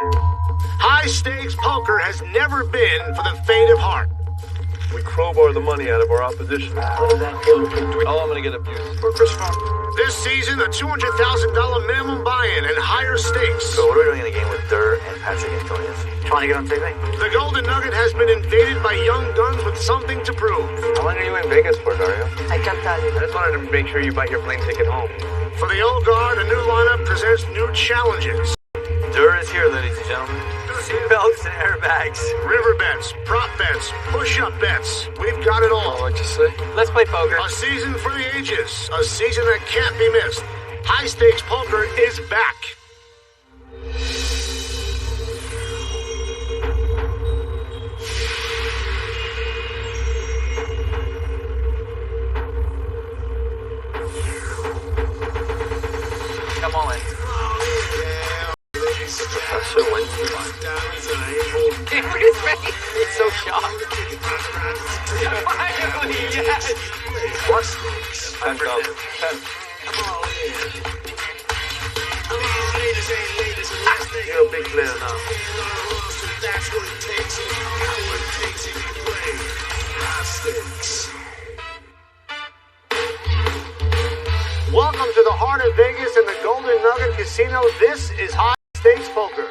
High-stakes poker has never been for the faint of heart. We crowbar the money out of our opposition. What does that do? Oh, I'm gonna get abused. This season, a $200,000 minimum buy-in and higher stakes. So what are we doing in a game with Durr and Patrick Antonius? Trying to get on TV? The Golden Nugget has been invaded by young guns with something to prove. How long are you in Vegas for, Dario? I can't tell you. I just wanted to make sure you bought your plane ticket home. For the old guard, a new lineup presents new challenges. Durr is here, ladies and gentlemen. Seatbelts and airbags. River bets, prop bets, push-up bets. We've got it all. What you say? Let's play poker. A season for the ages. A season that can't be missed. High-stakes poker is back. Come on. Professor Wednesday. Dude, his face is so shocked. Finally, yes. What? 10,000. 10. You're a big player now. Welcome to the heart of Vegas and the Golden Nugget Casino. This is High-Stakes Poker.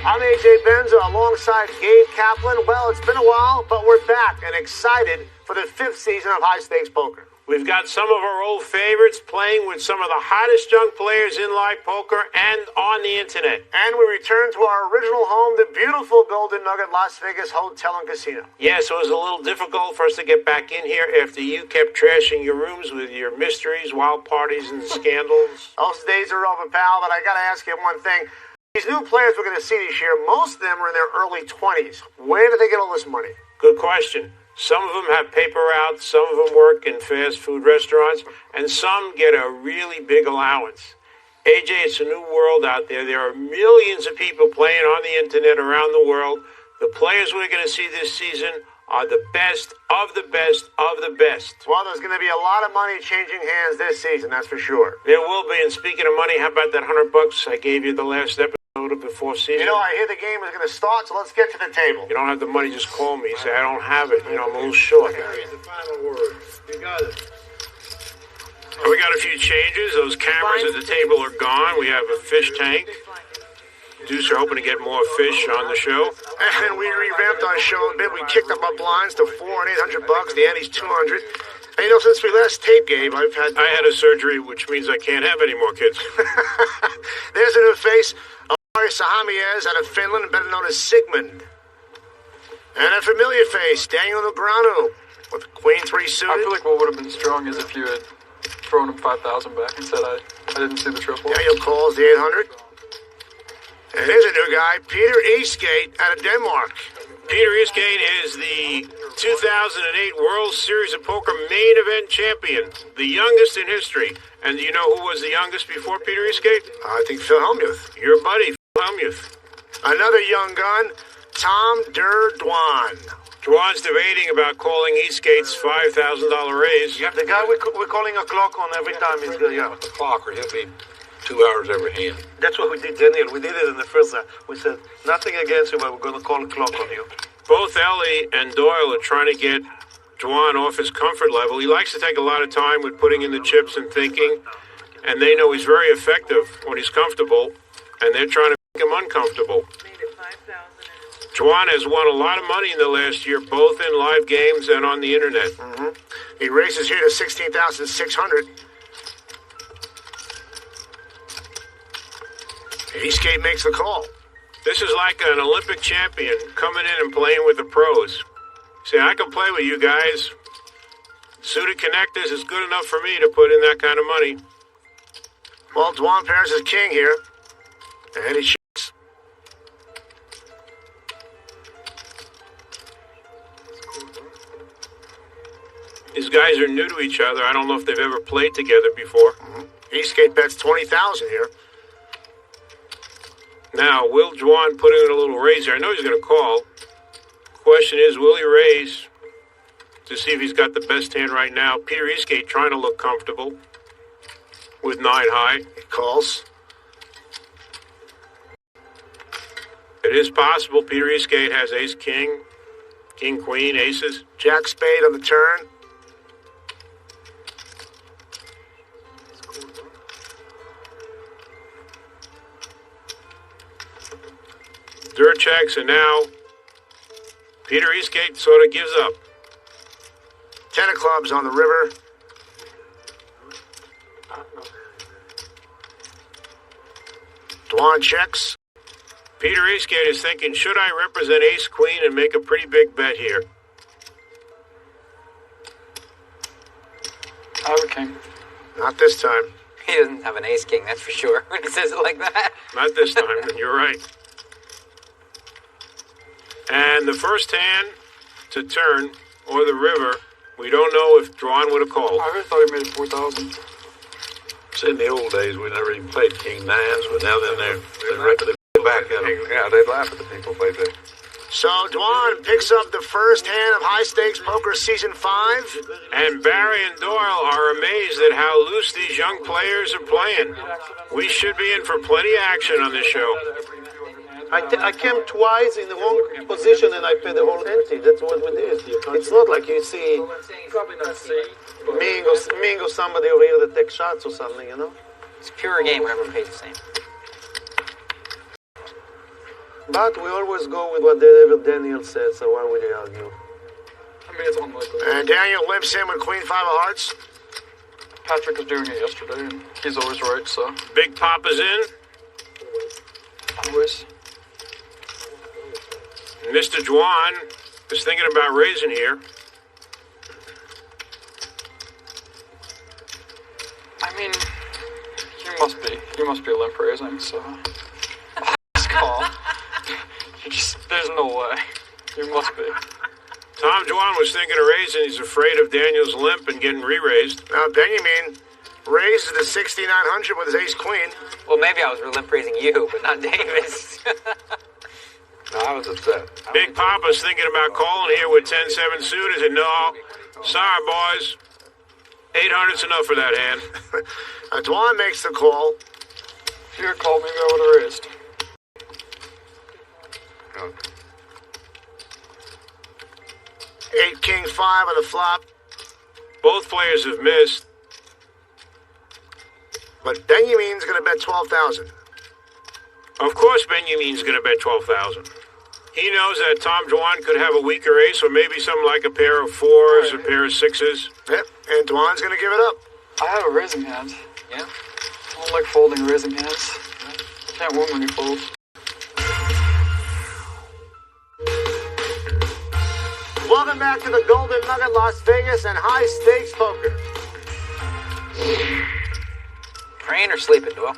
I'm AJ Benza alongside Gabe Kaplan. Well, it's been a while, but we're back and excited for the 5th season of High-Stakes Poker. We've got some of our old favorites playing with some of the hottest young players in live poker and on the internet. And we return to our original home, the beautiful Golden Nugget Las Vegas Hotel and Casino. Yes, it was a little difficult for us to get back in here after you kept trashing your rooms with your mysteries, wild parties, and scandals. Those days are over, pal, but I got to ask you one thing. These new players we're going to see this year, most of them are in their early 20s. Where do they get all this money? Good question. Some of them have paper routes, some of them work in fast food restaurants, and some get a really big allowance. AJ, it's a new world out there. There are millions of people playing on the internet around the world. The players we're going to see this season are the best of the best of the best. Well, there's going to be a lot of money changing hands this season, that's for sure. There will be, and speaking of money, how about that $100 I gave you the last episode of the 4th season? You know, I hear the game is going to start, so let's get to the table. You don't have the money, just call me. Say, I don't have it. You know, I'm a little short. Here's the final word. You got it. We got a few changes. Those cameras at the table are gone. We have a fish tank. Deuce are hoping to get more fish on the show. And we revamped our show a bit. We kicked up our blinds to $400 and $800. The ante's $200. And you know, since we last taped, Gabe, I had a surgery, which means I can't have any more kids. There's a new face. Sahamiez out of Finland, better known as Sigmund. And a familiar face, Daniel Negreanu, with the Queen 3 suited. I feel like what would have been strong is if you had thrown him 5,000 back and said I didn't see the triple. Daniel calls the 800. And here's a new guy, Peter Eastgate out of Denmark. Peter Eastgate is the 2008 World Series of Poker main event champion, the youngest in history. And do you know who was the youngest before Peter Eastgate? I think Phil Hellmuth. Your buddy, Phil Hellmuth. Another young gun, Tom Dwan. Dwan's debating about calling Eastgate's $5,000 raise. Yeah, the guy we're calling a clock on every time he's going. Yeah, a clock, or he'll be 2 hours every hand. That's what we did, Daniel. We did it in the first time. We said nothing against you, but we're going to call a clock on you. Both Ellie and Doyle are trying to get Dwan off his comfort level. He likes to take a lot of time with putting in the chips and thinking, and they know he's very effective when he's comfortable, and they're trying to make him uncomfortable. Dwan has won a lot of money in the last year, both in live games and on the internet. Mm-hmm. He races here to 16,600. Eastgate makes the call. This is like an Olympic champion coming in and playing with the pros. See, I can play with you guys. Suited connectors is good enough for me to put in that kind of money. Well, Dwan pairs is king here. And he shoots. These guys are new to each other. I don't know if they've ever played together before. Mm-hmm. Eastgate bets 20,000 here. Now, will Dwan put in a little raise here? I know he's going to call. Question is, will he raise to see if he's got the best hand right now? Peter Eastgate trying to look comfortable with 9 high. He calls. It is possible Peter Eastgate has ace, king, king, queen, aces. Jack spade on the turn. Dirt checks, and now Peter Eastgate sort of gives up. 10 of clubs on the river. Dwan checks. Peter Eastgate is thinking, should I represent ace, queen, and make a pretty big bet here? I have a king. Not this time. He doesn't have an ace king, that's for sure, when he says it like that. Not this time, you're right. And the first hand to turn, or the river, we don't know if Drawn would have called. I really thought he made it 4,000. In the old days, we never even played king nines, but now they're ready to back at them. Yeah, they laugh at the people play there. So Dwan picks up the first hand of High Stakes Poker Season 5. And Barry and Doyle are amazed at how loose these young players are playing. We should be in for plenty of action on this show. I came twice in the wrong position and I paid the whole ante. That's what we did. It's not like you see me or somebody over here that takes shots or something, you know? It's a pure game, wherever pays the same. But we always go with whatever Daniel said, so why would you argue? I mean, it's unlikely. And Daniel limps in with Queen 5 of Hearts. Patrick was doing it yesterday, and he's always right, so. Big Papa's in. Always. Mr. Dwan is thinking about raising here. I mean, you must be limp raising, so. This call. There's no way. You must be. Tom Dwan was thinking of raising. He's afraid of Daniel's limp and getting re-raised. Now Benjamin raises to 6,900 with his ace queen. Well, maybe I was limp raising you, but not Davis. No, I was upset. Big Papa's thinking about calling here with 10-7 suited. And no, sorry, boys. 800's enough for that hand. Dwan makes the call. If you had called me, I would have raised. Okay. 8 King 5 on the flop. Both players have missed. But Benjamin's going to bet 12,000. Of course Benjamin's going to bet 12,000. He knows that Tom Dwan could have a weaker ace, or maybe something like a pair of fours, a pair of sixes. Yep, and Dwan's going to give it up. I have a raising hand. Yeah. I don't like folding raising hands. Can't win when you fold. Welcome back to the Golden Nugget Las Vegas and High Stakes Poker. Praying or sleeping, Doyle?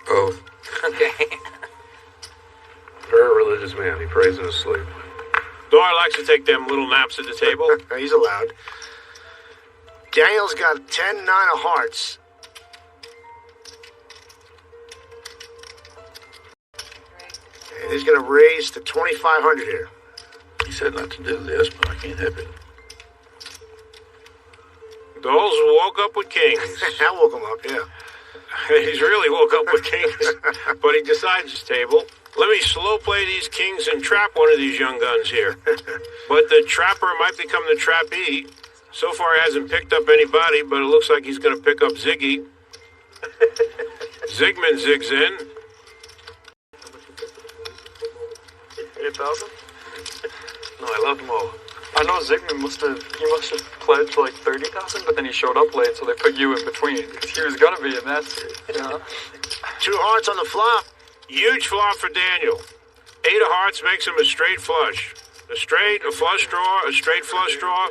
Both. Okay. Very religious man. He prays in his sleep. Doyle likes to take them little naps at the table. He's allowed. Daniel's got 10-9 of hearts. And he's going to raise to 2,500 here. He said not to do this, but I can't help it. Doyle's woke up with kings. That woke him up, yeah. He's really woke up with kings, but he decides his table. Let me slow play these kings and trap one of these young guns here. But the trapper might become the trappee. So far, he hasn't picked up anybody, but it looks like he's going to pick up Ziggy. Zygmunt zigs in. 8,000? No, I love them all. I know Zygmunt must have pledged like 30,000, but then he showed up late, so they put you in between, because he was gonna be in that seat, you know? 2 hearts on the flop. Huge flop for Daniel. 8 of hearts makes him a straight flush. A straight, a flush draw, a straight flush draw.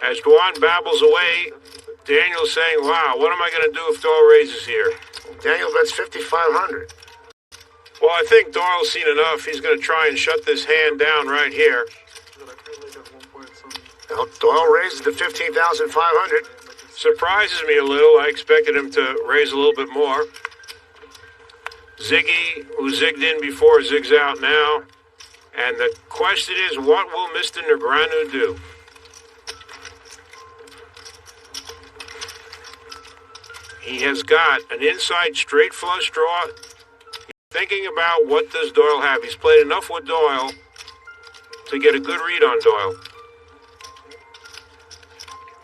As Dwan babbles away, Daniel's saying, wow, what am I going to do if Doyle raises here? Daniel bets 5,500. Well, I think Doyle's seen enough. He's going to try and shut this hand down right here. Well, Doyle raises to 15,500. Surprises me a little. I expected him to raise a little bit more. Ziggy, who zigged in before, zigs out now. And the question is, what will Mr. Negreanu do? He has got an inside straight flush draw. thinking about what does Doyle have. He's played enough with Doyle to get a good read on Doyle.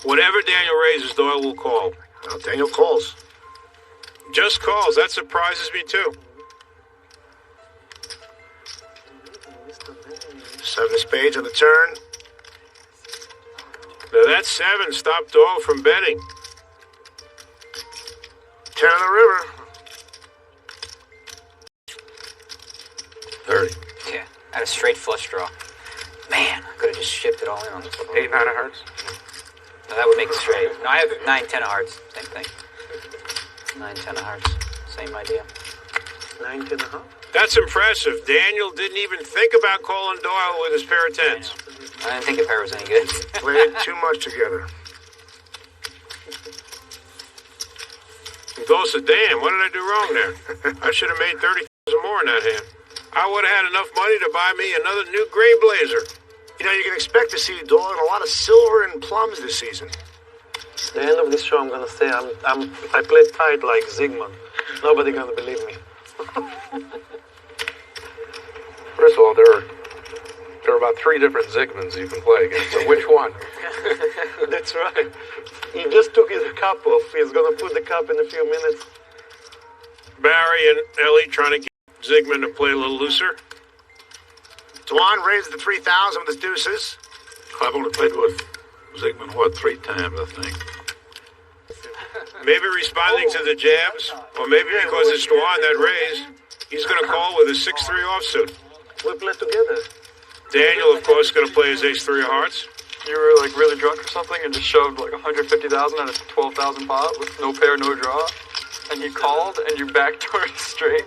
Whatever Daniel raises, Doyle will call. Well, Daniel calls. Just calls. That surprises me too. 7 of spades on the turn. Now that 7 stopped Doyle from betting. 10 on the river. 30. Yeah, I had a straight flush draw. Man, I could have just shipped it all in on the flip. 8, 9 of hearts. No, that would make it straight. No, I have 9, 10 of hearts. Same thing. 9, 10 of hearts. Same idea. 9, 10 of hearts. That's impressive. Daniel didn't even think about calling Doyle with his pair of 10s. I didn't think the pair was any good. Played too much together. Dole said, damn, what did I do wrong there? I should have made 30,000 more in that hand. I would have had enough money to buy me another new gray blazer. You know, you can expect to see Doyle in a lot of silver and plums this season. At the end of this show, I'm gonna say I played tight like Zygmunt. Nobody gonna believe me. First of all, there are about 3 different Zygmunts you can play against. So which one? That's right. He just took his cup off. He's gonna put the cup in a few minutes. Barry and Ellie trying to get Zygmunt to play a little looser. Dwan raises the 3,000 with his deuces. I've only played with Zygmunt, 3 times, I think. Maybe responding to the jabs, or maybe because it's Dwan that raised, he's going to call with a 6-3 offsuit. We play together. Daniel, of course, is going to play his ace-3 of hearts. You were like really drunk or something and just shoved like 150,000 at a 12,000 pot with no pair, no draw, and he called and you backdoored straight.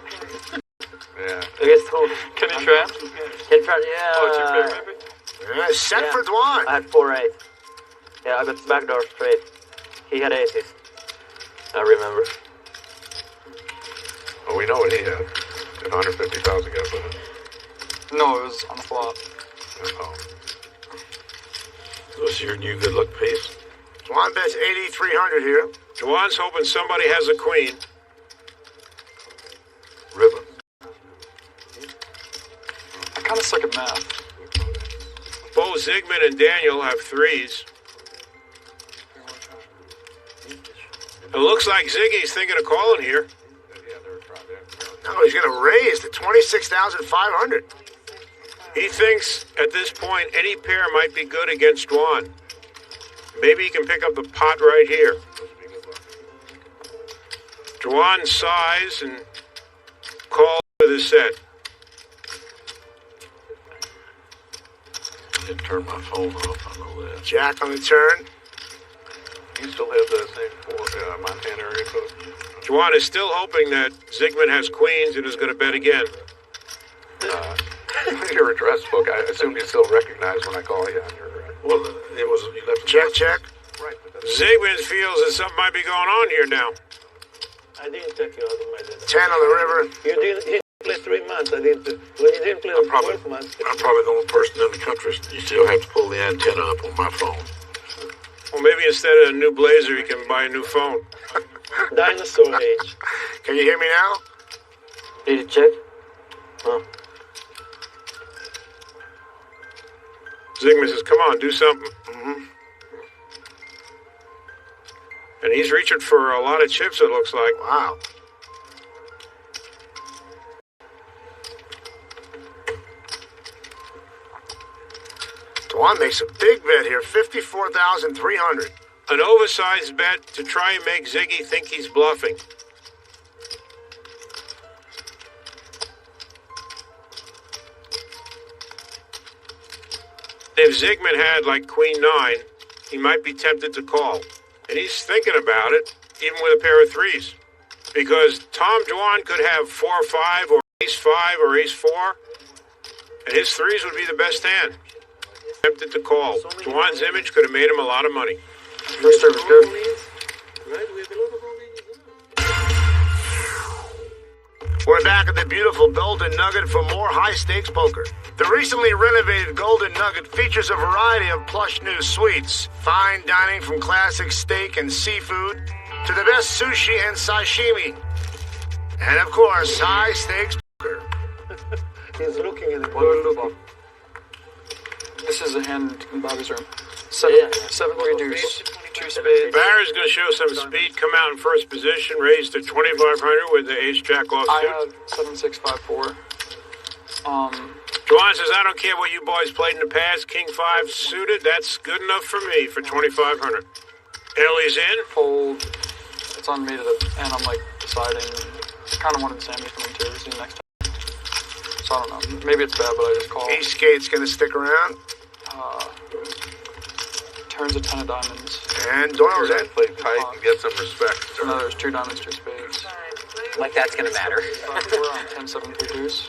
Yeah. Against who? Kenny Tran? Ken Tran, yeah. Oh, it's your pair maybe? Yeah, set for Dwan. I had 4-8. Yeah, I got backdoor straight. He had aces. I remember. Well, we know what he had. 150,000 got with it. No, it was on the flop. Oh. So this is your new good luck piece? Dwan bets 8,300 here. Dwan's hoping somebody has a queen. Ribbon. I kind of suck at math. Both Zygmunt and Daniel have 3s. It looks like Ziggy's thinking of calling here. No, he's going to raise to 26,500. He thinks at this point any pair might be good against Dwan. Maybe he can pick up the pot right here. Dwan sighs and calls with his set. I didn't turn my phone off, I know that. Jack on the turn. You still have the same Montana area code? Dwan is still hoping that Zygmunt has queens and is going to bet again. Your address book, I assume you still recognize when I call you on your... well, it was... You left Check. Right. Zygmunt feels that something might be going on here now. I didn't take you out of my dinner. 10 on the river. He didn't play 3 months. I didn't. When he didn't play the 12 months. I'm probably the only person in the country. You still have to pull the antenna up on my phone. Well, maybe instead of a new blazer, he can buy a new phone. Dinosaur age. Can you hear me now? Did you check? Oh. Zygmunt says, come on, do something. And he's reaching for a lot of chips, it looks like. Wow. Dwan makes a big bet here, 54,300. An oversized bet to try and make Ziggy think he's bluffing. If Zygmunt had like Queen 9, he might be tempted to call. And he's thinking about it, even with a pair of 3s. Because Tom Dwan could have 4-5 or Ace-5 or Ace-4. And his 3s would be the best hand. Tempted to call. Dwan's image could have made him a lot of money. First service good. We're back at the beautiful Golden Nugget for more high-stakes poker. The recently renovated Golden Nugget features a variety of plush new suites, fine dining from classic steak and seafood to the best sushi and sashimi. And of course, high-stakes Flop. This is a hand in Bobby's room. 7-3 deuce. 2 spades. Barry's going to show some speed, come out in first position, raise to 2,500 with the ace-jack offsuit. I have 7-6-5-4. Juan says, I don't care what you boys played in the past. King 5 suited, that's good enough for me for 2,500. Ellie's in. Fold. It's on me and I'm like deciding. Kind of wanted Sammy coming too. See next time. So I don't know. Maybe it's bad, but I just call. Ace skate's going to stick around. Turns a 10 of diamonds. And Doyle's in. Play tight and get some respect. No, there's 2 diamonds, 2 spades. Like that's gonna matter. 10, 7, 3 deuce.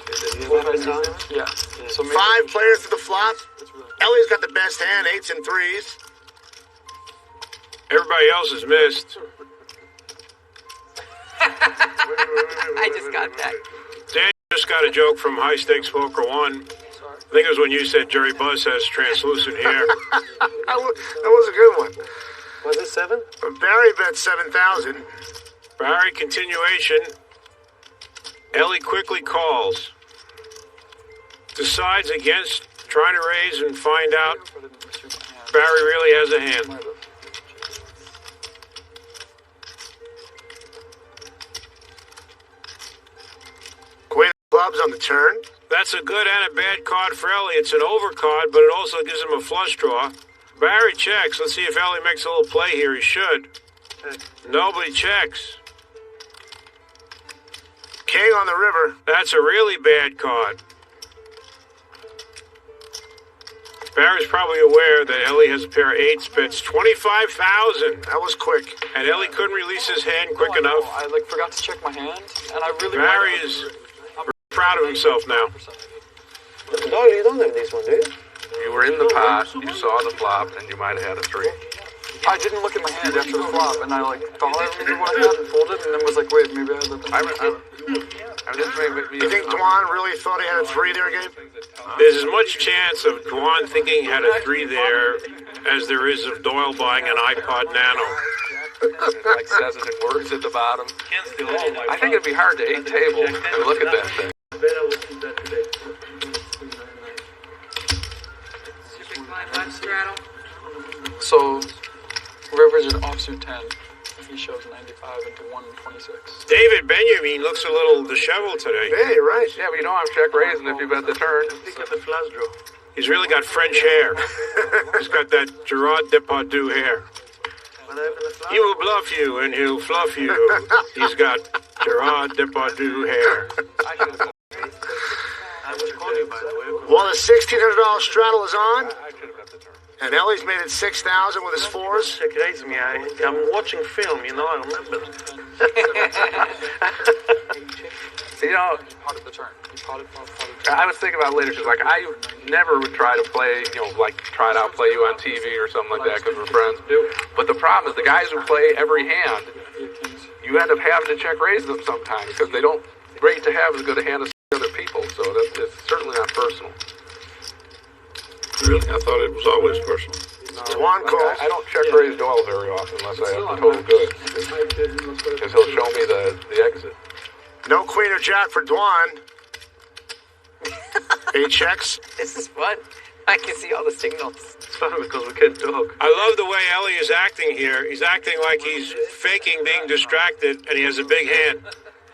Yeah. So maybe 5 players to the flop. Ellie's got the best hand, 8s and 3s. Everybody else has missed. I just got that. Dan just got a joke from High Stakes Poker 1. I think it was when you said Jerry Buzz has translucent hair. That was a good one. Was it 7? Barry bet 7,000. Barry, continuation. Ellie quickly calls. Decides against trying to raise and find out Barry really has a hand. Queen of clubs on the turn. That's a good and a bad card for Ellie. It's an overcard, but it also gives him a flush draw. Barry checks. Let's see if Ellie makes a little play here. He should. Nobody checks. King on the river. That's a really bad card. Barry's probably aware that Ellie has a pair of 8s, bets 25,000. That was quick. And Ellie couldn't release his hand quick enough. I forgot to check my hand, and I really. Barry is proud of himself now. No, you don't have this one, do you? You were in the pot, you saw the flop, and you might have had a 3. I didn't look at my hand after the flop, and I thought I remembered what I had and folded, and then was like, wait, maybe I had that. You think Dwan really thought he had a 3 there, Gabe? There's as much chance of Dwan thinking he had a 3 there as there is of Doyle buying an iPod Nano. Like says it in words at the bottom. I think it'd be hard to 8 table and look at that thing. So, River's an offsuit 10. He shows 95 into 126. David Benjamin looks a little disheveled today. Yeah, you're right. Yeah, but you know I'm check raising if you bet the turn. He's really got French hair. He's got that Gerard Depardieu hair. He will bluff you and he'll fluff you. He's got Gerard Depardieu hair. Well, the $1,600 straddle is on. And Ellie's made it 6,000 with his 4s. Check raise me. I'm watching film, you know, I remember. You know, He potted the turn. I was thinking about it later because, like, I never would try to play, you know, like try to outplay you on TV or something like that because we're friends. But the problem is the guys who play every hand, you end up having to check raise them sometimes because they don't rate to have as good a hand as other people. So it's certainly not personal. Really? I thought it was always personal. Dwan calls. I don't check raise Doyle very often unless I have the total good because he'll show me the exit. No queen or jack for Dwan. 8 checks. This is fun. I can see all the signals. It's fun because we can talk. I love the way Ellie is acting here. He's acting like he's faking being distracted and he has a big hand.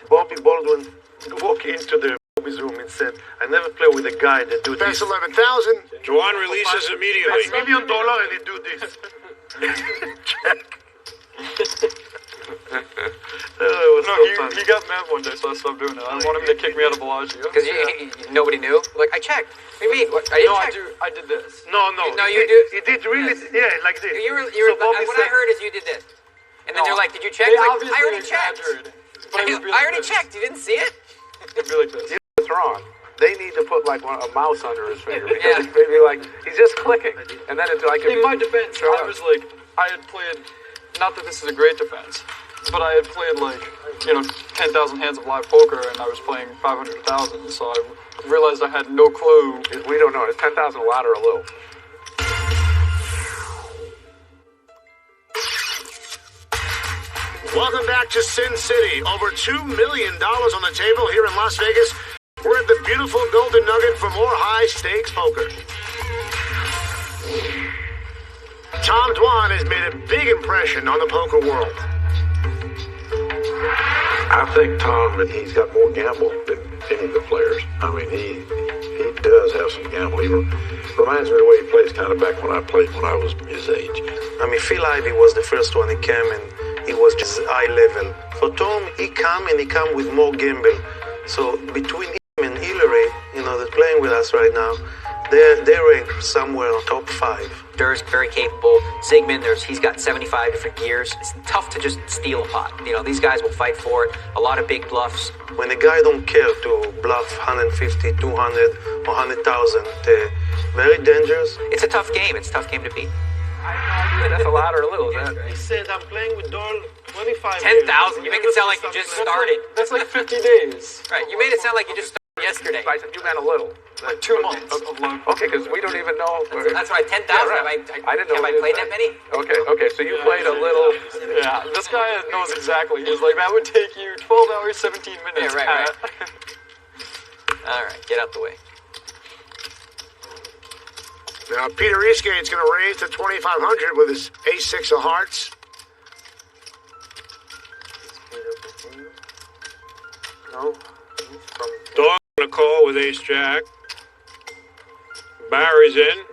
Bobby Baldwin walked into the Bobby's room and said, I never play with a guy that do Best this. 11,000. Juan releases immediately. $1 million and he do this. It was No, so fun. he got mad one day, so I stopped doing it. I want him to kick me out of Bellagio. Because nobody knew. Like, I checked. What do you mean? I didn't check. I did this. No, you do. He did really, yeah, like this. You were, So Bobby what said, I heard is you did this. And then they're like, did you check? They Like, obviously I already checked. exaggerated. But it would be I like already this. checked. You didn't see it? It would be like this. What's wrong? They need to put like a mouse under his finger because Yeah. it's maybe like he's just clicking, and then it's like In my defense, I was like, I had played, not that this is a great defense, but I had played like, 10,000 hands of live poker, and I was playing 500,000, so I realized I had no clue. we don't know. It's 10,000 a lot or a little. Welcome back to Sin City. Over $2 million on the table here in Las Vegas. We're at the beautiful Golden Nugget for more high-stakes poker. Tom Dwan has made a big impression on the poker world. I think Tom, he's got more gamble than any of the players. I mean, he does have some gamble. He reminds me of the way he plays kind of back when I played when I was his age. I mean, Phil Ivey was the first one. He came and he was just high level. For Tom, he come with more gamble. So between him and Hillary, that's playing with us right now, they rank somewhere on top 5. Durr's very capable. Sigmund, he's got 75 different gears. It's tough to just steal a pot. These guys will fight for it. A lot of big bluffs. When a guy don't care to bluff 150, 200, or 100,000, very dangerous. It's a tough game. It's a tough game to beat. That's a lot or a little, is that? He said, I'm playing with Doyle 25 10,000. You make it sound like you just started. That's like 50 days. Right. You made it sound like you just started yesterday. I said you meant a little. Like 2 months of life. Okay, because we don't even know. That's right. 10,000. Yeah, right. I didn't know. Have I played that many? Okay. So you played a little. Yeah, this guy knows exactly. He's like, that would take you 12 hours, 17 minutes. Yeah, right. All right, get out the way. Now, Peter Eastgate's going to raise to 2,500 with his ace-6 of hearts. No. Doyle on a call with ace-jack. Barry's in.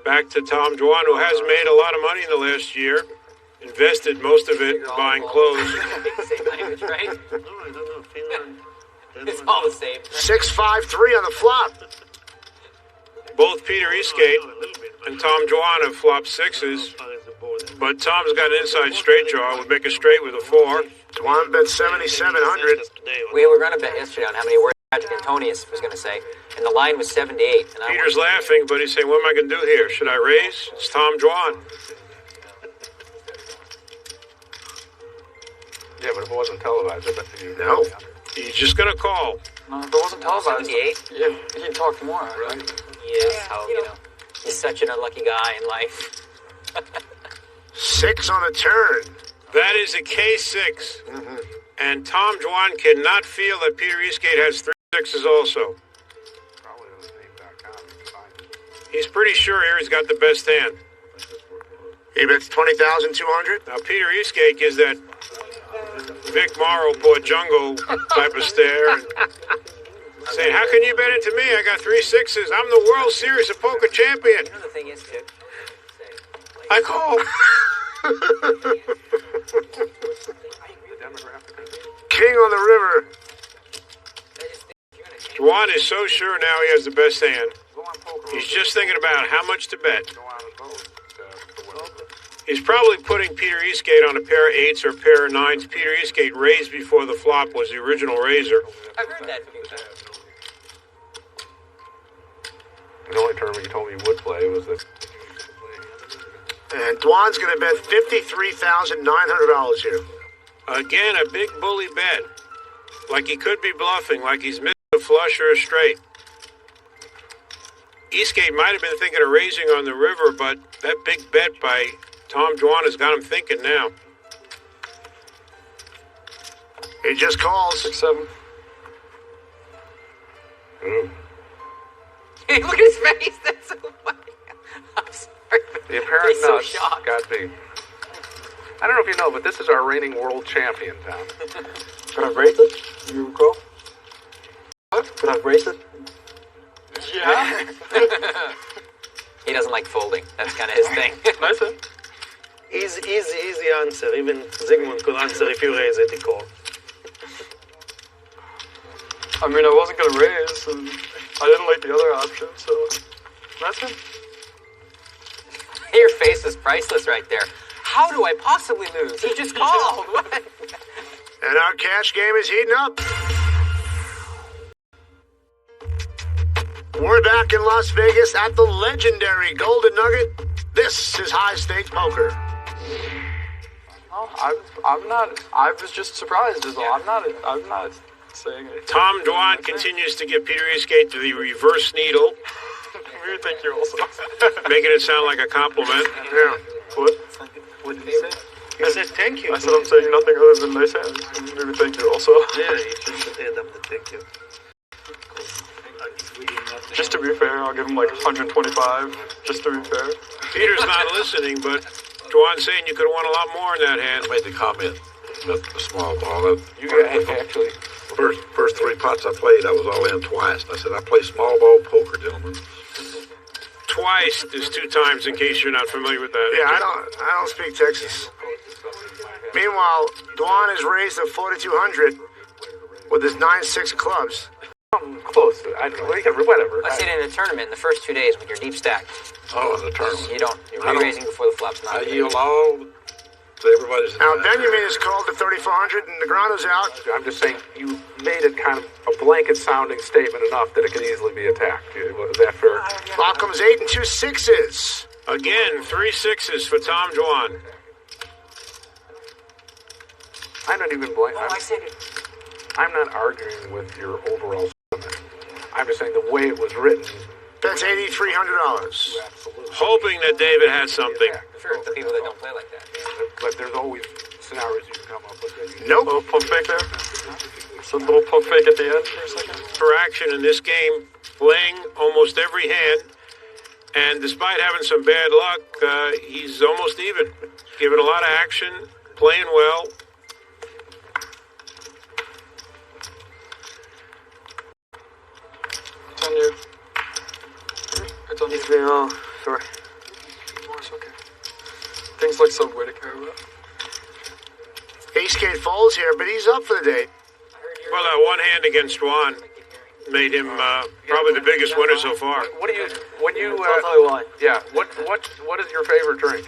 Back to Tom Dwan, who has made a lot of money in the last year. Invested most of it in buying clothes. Same language, right? No, I don't know. Finland. It's all the same. 6-5-3 on the flop. Both Peter Eastgate and Tom Dwan have flopped 6s, but Tom's got an inside straight draw. Would make a straight with a 4. Dwan bet 7,700. We were going to bet yesterday on how many words Patrick Antonius was going to say, and the line was 7 to 8. And Peter's laughing, but he's saying, what am I going to do here? Should I raise? It's Tom Dwan. Yeah, but if it wasn't televised, I bet you. No. He's just going to call. No, if it wasn't televised, 78? yeah, he'd talk more, right? Yes, how, he's such an unlucky guy in life. 6 on the turn. That is a K6. And Tom Dwan cannot feel that Peter Eastgate has 3 6s also. Probably on name.com. You can find it. He's pretty sure here he's got the best hand. He bets 20,200. Now, Peter Eastgate gives that Vic Morrow bought jungle type of stare. And saying, how can you bet into me? I got 3 6s. I'm the World Series of Poker champion. The thing is, too, I call. King on the river. Dwan is so sure now he has the best hand. He's just thinking about how much to bet. He's probably putting Peter Eastgate on a pair of 8s or a pair of 9s. Peter Eastgate raised before the flop was the original raiser. I've heard that a few times. The only tournament you told me you would play was the. And Dwan's going to bet $53,900 here. Again, a big bully bet. Like he could be bluffing, like he's missing a flush or a straight. Eastgate might have been thinking of raising on the river, but that big bet by Tom Dwan has got him thinking now. He just calls. 6-7. Hey, look at his face. That's so funny. I'm sorry. The apparent He's so nuts shocked. got me. I don't know if you know, but this is our reigning world champion, Tom. Could I raise it? You recall? What? Could I raise it? Yeah. He doesn't like folding. That's kind of his thing. Nice hit. Easy answer. Even Zygmunt could answer if you raise it, he called. I mean, I wasn't going to raise, and I didn't like the other option, so that's it. Your face is priceless right there. How do I possibly lose? He just called. What? And our cash game is heating up. We're back in Las Vegas at the legendary Golden Nugget. This is high stakes poker. No, I'm not. I was just surprised as well. I'm not saying it. Tom Dwan continues to give Peter Eastgate the reverse needle, We thank you also. making it sound like a compliment. Yeah. What? What did he say? He said thank you. I said I'm saying nothing other than nice hands. Maybe thank you also. Yeah, you should add up the thank you. Just to be fair, I'll give him like 125. Just to be fair. Peter's not listening, but Juan's saying you could have won a lot more in that hand. I made the comment about the small ball. You guys actually. First three pots I played, I was all in twice. And I said, I play small ball poker, gentlemen. Twice is 2 times, in case you're not familiar with that. Yeah, I don't speak Texas. Meanwhile, Dwan is raised to 4,200 with his 9-6 clubs. Close. Whatever. Let's say in a tournament, in the first 2 days, when you're deep stacked, Oh, in the tournament. you're re-raising before the flop's not. I yield all to everybody's. Now, Benjamin is called to 3,400 and Negreanu's out. I'm just saying you made it kind of a blanket sounding statement enough that it could easily be attacked. Was that fair? Flop comes 8 and 2 6s. Again, 3 6s for Tom Juan. I'm not even I'm not arguing with your overall sentiment. I'm just saying the way it was written. That's $8,300. Absolutely. Hoping that David has something. Sure, the people that don't play like that. But there's always scenarios you can come up with. That you Nope. Little pump fake there. Some little pump fake at the end for a second. For action in this game, playing almost every hand. And despite having some bad luck, he's almost even. Giving a lot of action, playing well. It's on you. It's on you. Oh, sorry. It's okay. Things like Subway to care about. Ace-King folds here, but he's up for the day. Well, that one hand against Juan made him probably the biggest winner so far. What do you when you I'll tell you why. yeah? What is your favorite drink?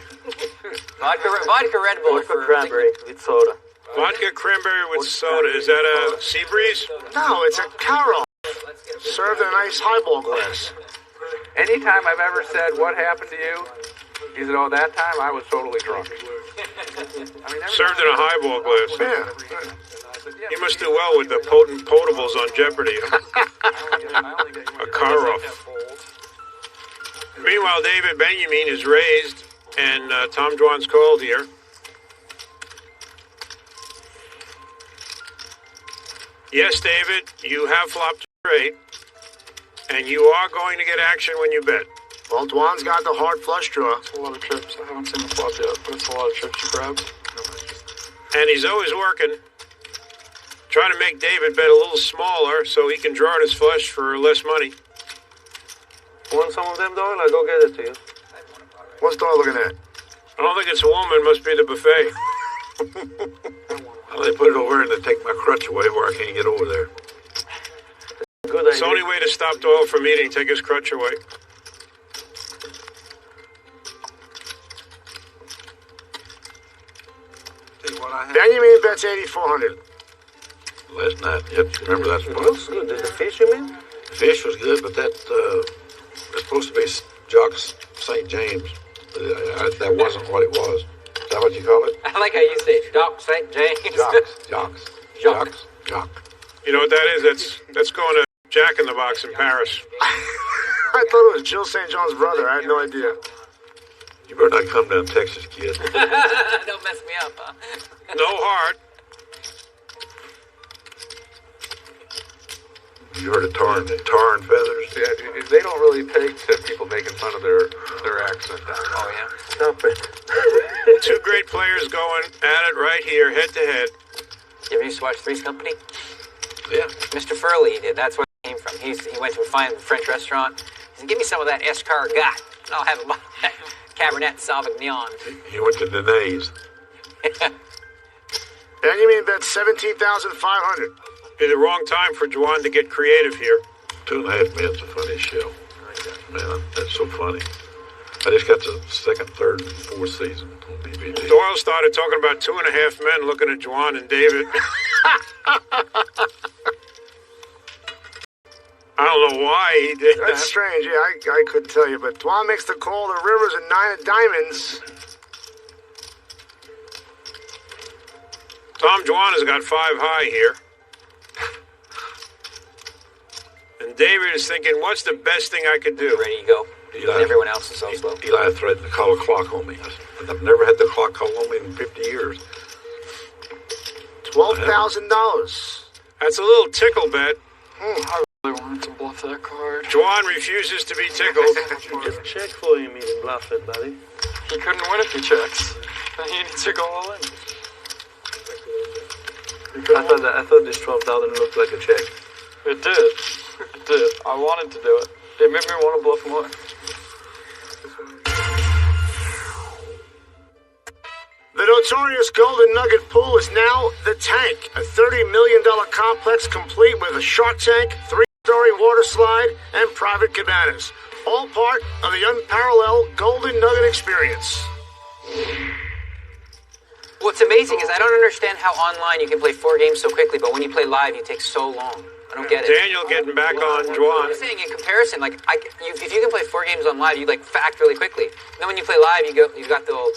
Vodka Red Bull for cranberry with soda. Vodka cranberry with soda. Is that a sea breeze? No, it's a Caro. Served in a nice highball glass. Anytime I've ever said what happened to you, he said, "Oh, that time I was totally drunk." Served in a highball glass. Yeah. He must do well with the potables on Jeopardy. A Karov. Meanwhile, David Benjamin is raised, and Tom Juan's called here. Yes, David, you have flopped straight, and you are going to get action when you bet. Well, Dwan's got the hard flush draw. It's a lot of chips. I haven't seen the flop yet, but it's a lot of chips you grab. And he's always working, trying to make David bet a little smaller so he can draw his flush for less money. Want some of them, Doyle? I'll go get it to you. What's Doyle looking at? I don't think it's a woman, must be the buffet. Well, they put it over and they take my crutch away where I can't get over there. Good It's the idea. only way to stop Doyle from eating, take his crutch away. See what I had Benjamin bets 8,400. last night. Yep, remember that's It what looks good. The fish, you mean? the fish was good, but that it's supposed to be Jocks St. James. That wasn't what it was. Is that what you call it? I like how you say it. Doc St. James. Jocks. You know what that is? That's going to Jack in the Box in Paris. I thought it was Jill St. John's brother. I had no idea. You better not come down to Texas, kid. Don't mess me up, huh? No heart. You heard of tar and feathers? Yeah, they don't really take to people making fun of their accent. Oh, yeah. Stop it. Two great players going at it right here, head to head. You ever used to watch Three's Company? Yeah. Mr. Furley did. That's where he came from. He went to a fine French restaurant. He said, "Give me some of that escargot, and I'll have a bottle of that Cabernet Sauvignon." He went to Denays. Benjamin bets 17,500. Be the wrong time for Juan to get creative here. 2.5 Men's the funniest show. Man, that's so funny. I just got the second, third, and fourth season on DVD. Doyle started talking about 2.5 men looking at Juan and David. I don't know why he did That's that. strange. Yeah, I couldn't tell you. But Dwan makes the call. The Rivers and 9 of diamonds. Tom Juan has got 5 high here. And David is thinking, what's the best thing I could do? Ready to go. Eli, Everyone else is so slow. Eli threatened to call a clock on me. I've never had the clock call on me in 50 years. $12,000. That's a little tickle bet. I really want wanted to bluff that card. Juan refuses to be tickled. Just check for him, even bluff it, buddy. He couldn't win if he checks. Then he needs to go all in. I thought this 12,000 looked like a check. It did. It did. I wanted to do it. It made me want to bluff more. The notorious Golden Nugget pool is now the Tank, a $30 million complex complete with a shark tank, 3-story water slide, and private cabanas. All part of the unparalleled Golden Nugget experience. What's amazing is I don't understand how online you can play 4 games so quickly, but when you play live, you take so long. I don't get it. Daniel getting back on Juan. I'm saying in comparison, like if you can play 4 games on live, you like fact really quickly. And then when you play live, you've got the old.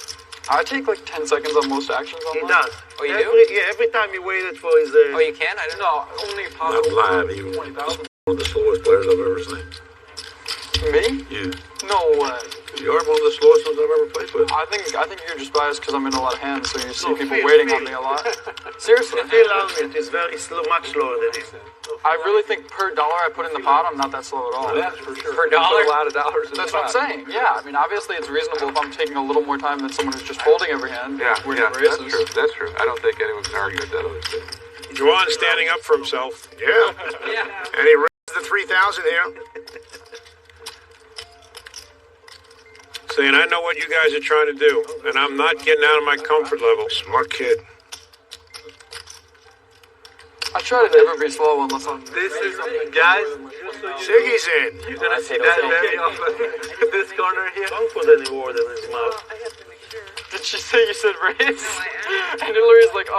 I take like 10 seconds on most actions on He mine. does. Oh, you do? Yeah, every time he waited for his... Oh, you can? I don't know. No, only Not possible. live, he was 20,000. one of the slowest players I've ever seen. Me? You. No way. You are one of the slowest ones I've ever played with. I think you're just biased because I'm in a lot of hands, so you see people waiting on me a lot. Seriously. Phil Almond is much slower than him. I really think per dollar I put in the pot, I'm not that slow at all. That's for sure. Per dollar? Put a lot of dollars in That's the what I'm pot. saying. Yeah, I mean, obviously it's reasonable if I'm taking a little more time than someone who's just holding every hand. Yeah, winning that's races. true. That's true. I don't think anyone can argue with that. Juan standing up for himself. Yeah. Yeah. And he raised the 3,000 here. Saying, I know what you guys are trying to do, and I'm not getting out of my comfort level. Smart kid. I try to never be slow unless I'm... This is, guys, Siggy's in. you're gonna see that very often. This corner here. Don't put any word in his mouth. Did she say you said raise? And Hillary's like,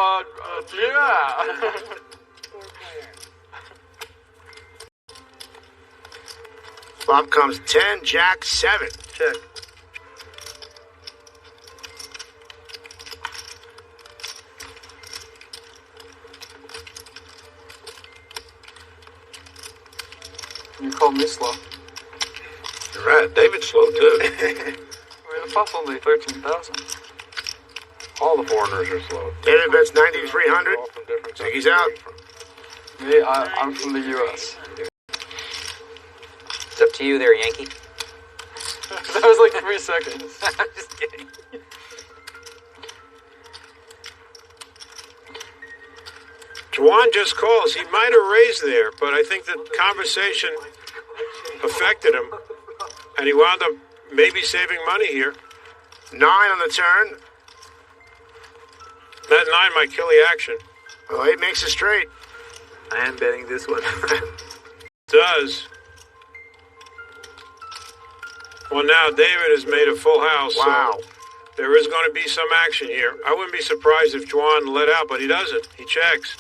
yeah. Flop comes 10, Jack 7. Check. You called me slow. You're right, David's slow too. I mean, the pot's only 13,000. All the foreigners are slow. David bets 9,300. All from different Siggy's countries. out. Me, I'm from the U.S. It's up to you there, Yankee. That was like 3 seconds. I'm just kidding. Juan just calls. He might have raised there, but I think the conversation affected him, and he wound up maybe saving money here. 9 on the turn. That 9 might kill the action. Well, 8 makes it straight. I am betting this one. Does. Well, now David has made a full house. Wow. So there is going to be some action here. I wouldn't be surprised if Juan let out, but he doesn't. He checks.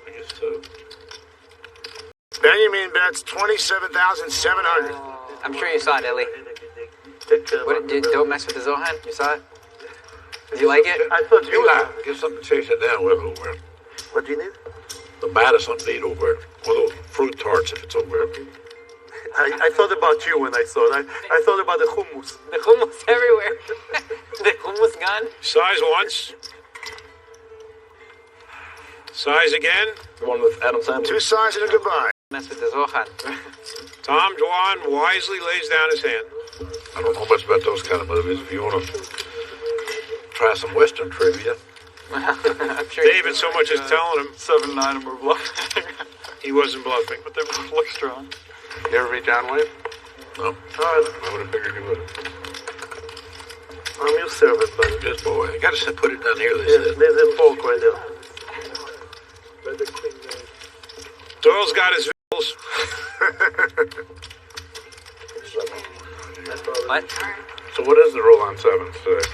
I guess so. Benjamin bets 27,700. I'm sure you saw it, Ellie. What, don't mess with the Zohan? You saw it? Did you like it? I thought you Eli, were. get something to chase it down with over there. What do you need? The Madison beet over there. One of those fruit tarts if it's over there. I thought about you when I saw it. I thought about the hummus. The hummus everywhere. The hummus gun. Size once. Size again. The one with Adam Sandler. 2 sides and a goodbye. Mess with the Zohan. Tom Juan wisely lays down his hand. I don't know much about those kind of movies. If you want to try some Western trivia, I'm sure David so much as telling him 7-9 and we're bluffing. he wasn't bluffing. But they both look strong. You ever meet John Wayne? no. I would have figured you would. I'm your servant, buddy. Yes, boy. I got to put it down here. They Yes, said. there's a fork right there. Doyle's got his vills. What? So what is the roll on sevens today?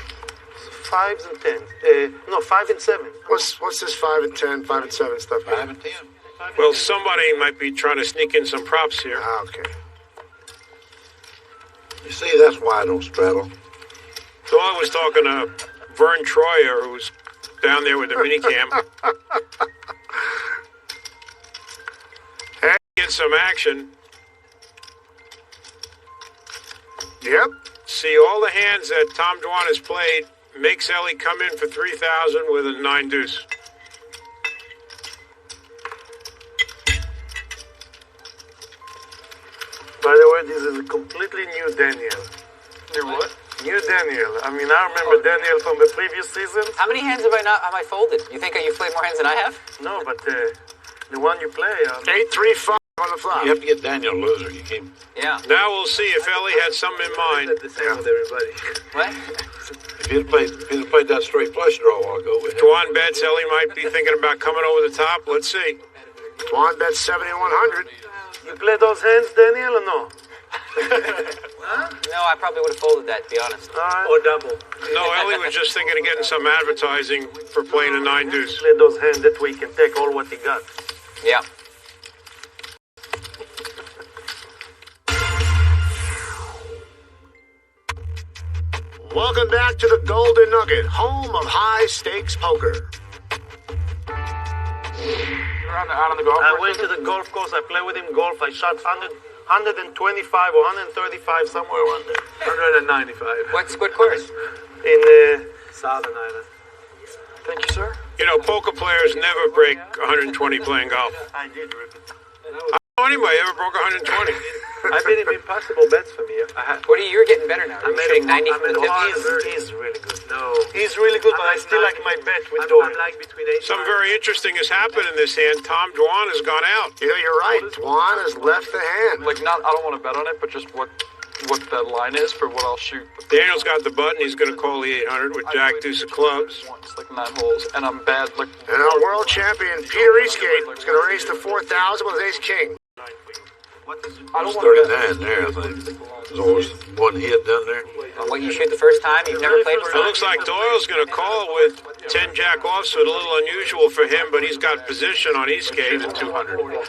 5s and 10s. No, 5 and 7. What's this 5 and 10, 5 and 7 stuff here? 5 and 10. Well, somebody might be trying to sneak in some props here. Ah, okay. You see, that's why I don't straddle. Doyle was talking to Vern Troyer, who's down there with the minicam. Hey, gets some action. Yep. See, all the hands that Tom Dwan has played makes Ellie come in for 3,000 with a 9 deuce. By the way, this is a completely new Daniel. New what? New Daniel. I mean, I remember Daniel from the previous season. How many hands have I folded? You think you've played more hands than I have? No, but the one you play. 8-3-5 on the flop. You have to get Daniel a loser. You can't. Yeah. Now we'll see if Ellie had something in mind. The same with everybody. What? If you'd played that straight flush draw a while ago, with Dwan bets Ellie might be thinking about coming over the top. Let's see. Dwan bet 7,100. You play those hands, Daniel, or no? No, I probably would have folded that, to be honest. Or double. No, Ellie was just thinking of getting some advertising for playing a 9 deuce. Play those hands that we can take all what he got. Yeah. Welcome back to the Golden Nugget, home of high-stakes poker. You're out on the golf I course? went to the golf course. I played with him golf. I shot 125 or 135 somewhere around there. 195. What course? In Southern Island. Thank you, sir. You know, poker players never break 120 playing golf. I did rip it. I don't know anybody ever broke 120. I made him impossible bets for me. You're getting better now. You're shooting 90 from the tip. He's really good. No. He's really good, but I still like my bet with Doyle. Something very interesting has happened in this hand. Tom Dwan has gone out. You know, you're right. Dwan has left the hand. Like, I don't want to bet on it, but just what that line is for what I'll shoot. Daniel's got the button. He's going to call the 800 with Jack deuce of clubs. Once, like 9 holes, and I'm bad. Like, And our world champion, Peter Eastgate, is going to raise to 4,000 with ace-king. I don't It's want to 39 bet. there, I think. There's almost one hit down there. What you shoot the first time? You've never played It before? looks like Doyle's going to call with 10 jack offsuit. A little unusual for him, but he's got position on Eastgate at 200. 200?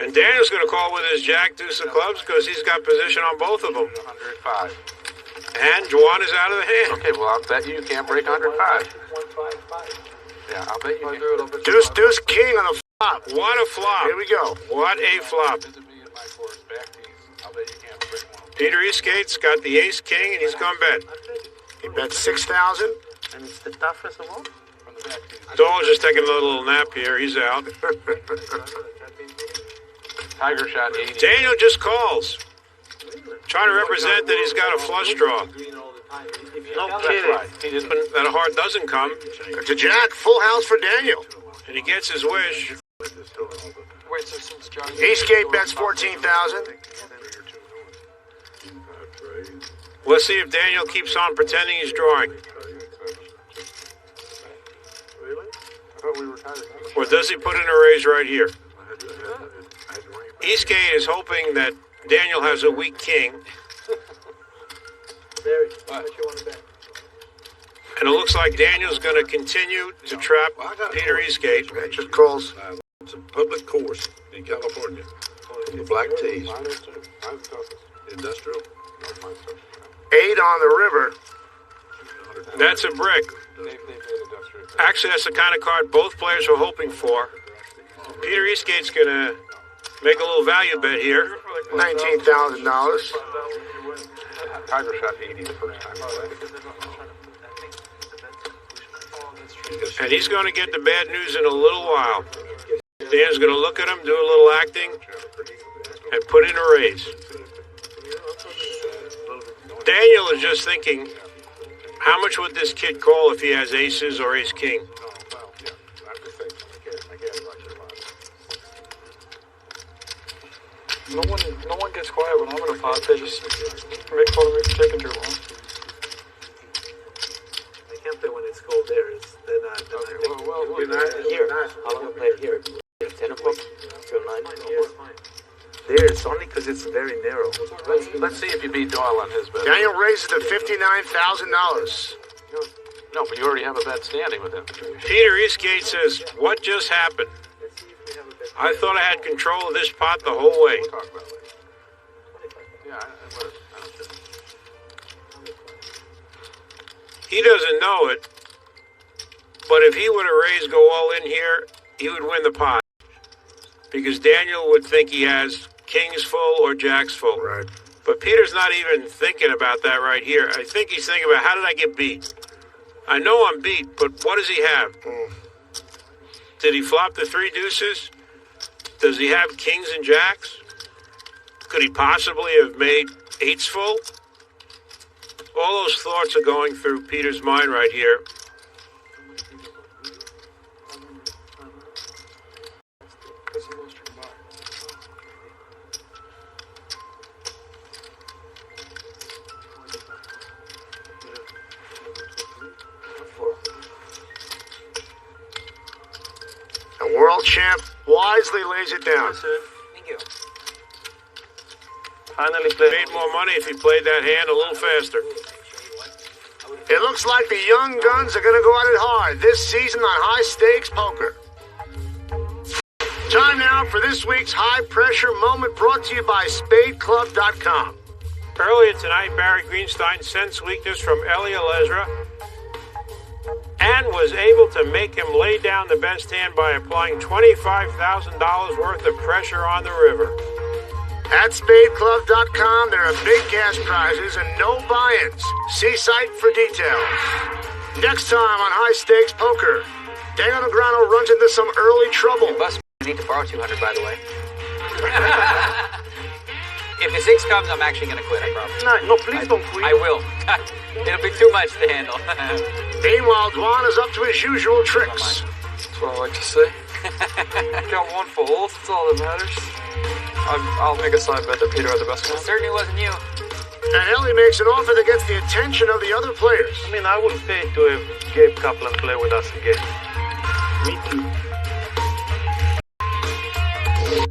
And Daniel's going to call with his jack deuce of clubs because he's got position on both of them. 105. And Dwan is out of the hand. Okay, well, I'll bet you can't break 105. Yeah, I'll bet you can't. Deuce, king on the flop. What a flop. Here we go. What a flop. Visit me in my course, back tees. I'll bet you can't break 105. Peter Eastgate's got the ace king and he's gone bet. He bet 6,000. And it's the toughest of all. From the back tees. Doyle's just taking a little nap here. He's out. Tiger shot 80. Daniel just calls. Trying to represent that he's got a flush draw. No That's kidding. right. He didn't. That a heart doesn't come. To Jack, full house for Daniel. And he gets his wish. Wait, so since Johnny... Eastgate bets 14,000. Let's see if Daniel keeps on pretending he's drawing. Or does he put in a raise right here? Eastgate is hoping that Daniel has a weak king. And it looks like Daniel's going to continue to trap Peter Eastgate. Just calls. It's a public course in California. The black tees. Industrial. 8 on the river. That's a brick. Actually, that's the kind of card both players were hoping for. Peter Eastgate's going to make a little value bet here. $19,000. Tiger shot 80 the first time. And he's going to get the bad news in a little while. Dan's going to look at him, do a little acting, and put in a raise. Daniel is just thinking, how much would this kid call if he has aces or ace king? No one gets quiet when I'm in a pot. They just make fun of me for taking too long. They can't play when it's cold there. They're not. You're not Here. How long I played here? 10 o'clock? Till 9? There, it's only because it's very narrow. Let's see if you beat Doyle on his bet. Daniel raises to $59,000. No, but you already have a bet standing with him. Peter Eastgate says, what just happened? I thought I had control of this pot the whole way. We'll talk about it later. Yeah, I don't care. He doesn't know it, but if he would have raised go all in here, he would win the pot. because Daniel would think he has kings full or jacks full. Right. But Peter's not even thinking about that right here. I think he's thinking about, how did I get beat? I know I'm beat, but what does he have? Did he flop the 3 deuces? Does he have kings and jacks? Could he possibly have made 8s full? All those thoughts are going through Peter's mind right here. The world champ wisely lays it down. Thank you. Finally made more money if he played that hand a little faster. It looks like the young guns are going to go at it hard this season on High Stakes Poker. Time now for this week's High Pressure Moment, brought to you by SpadeClub.com. Earlier tonight, Barry Greenstein sensed weakness from Eli Lesra and was able to make him lay down the best hand by applying $25,000 worth of pressure on the river. At SpadeClub.com, there are big cash prizes and no buy-ins. See site for details. Next time on High Stakes Poker, Daniel Negreanu runs into some early trouble. Bus, I need to borrow 200, by the way. If the 6 comes, I'm actually going to quit, I promise. No, please don't quit. I will. It'll be too much to handle. Meanwhile, Dwan is up to his usual tricks. That's what I like to say. Got 1 full. That's all that matters. I'll make a side bet that Peter had the best It one. certainly wasn't you. And Ellie makes an offer that gets the attention of the other players. I mean, I would pay to have Gabe Kaplan play with us again. Me too.